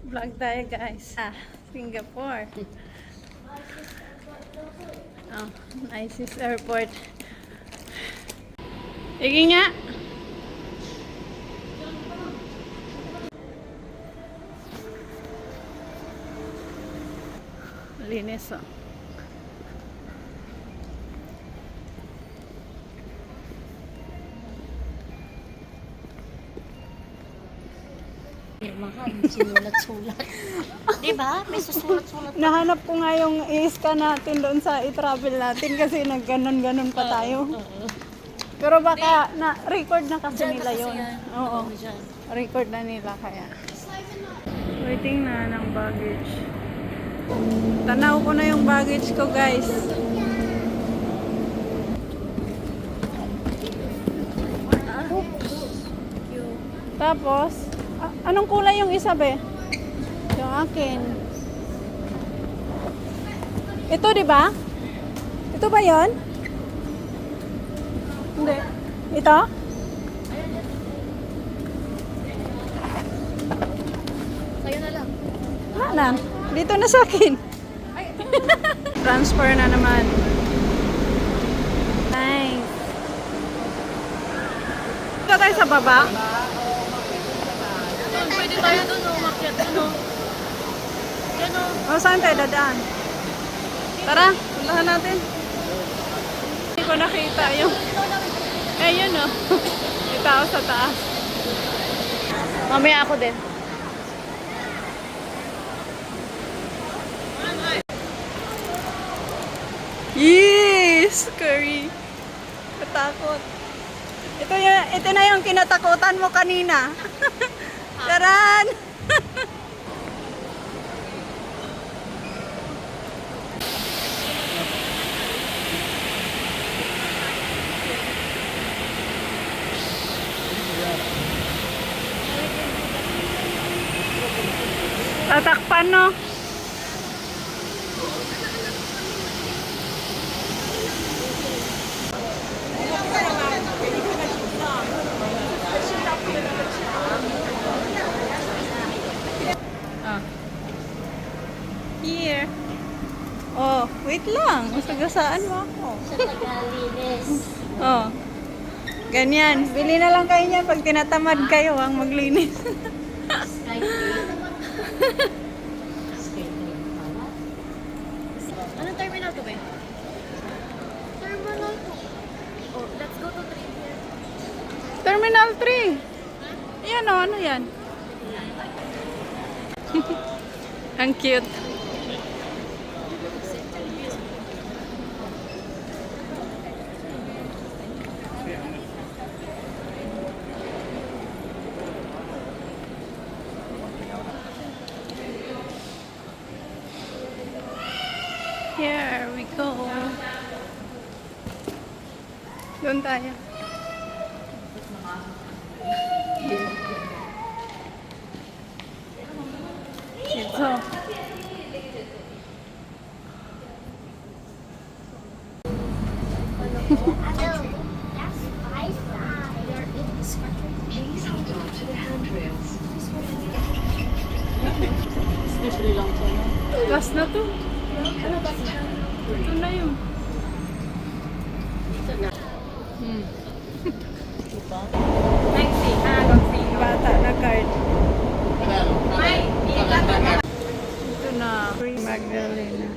Vlog tayo guys. Singapore. Oh, Isis Airport. Igi nga. Linis oh. Mahal, sinulat-sulat. Diba? May susulat-sulat. Nahanap ko nga yung i-scan natin doon sa i-travel natin kasi nagganon-ganon pa tayo. Pero baka na-record na kasi nila yun. Oo. Record na nila kaya. Waiting na ng baggage. Tanaw ko na yung baggage ko guys. Tapos, anong kulay yung isa be? Yung akin. Ito di ba? Ito ba yon? Hindi. Ito? Sa'yo na lang. Na. Dito na sa akin. Transfer na naman. Nice. Dito tayo sa baba. Pwede tayo doon, umakyat doon. Yan o. O, saan tayo dadaan? Tara, puntahan natin. Hindi ko nakita yung... Ayun o. Yung tao sa taas. Mamaya ako din. Yes! Curry. Katakot. Ito na yung kinatakutan mo kanina. Taran! Tatakpan no? Here. Oh, wait lang. Masagasaan mo ako. Sa Tagalinis. Oh. Ganyan. Bili na lang kayo niyan pag tinatamad kayo ang maglinis. Anong terminal to ba? Terminal 2. Oh, let's go to 3 here. Terminal 3. Yan oh, ano yan? Ang cute. Here we go. Doon tayo. Ito. Last na to. Ano ba siya? Ito na yun. Ito na. Diba? Bata na card. Ito na. Magdalena.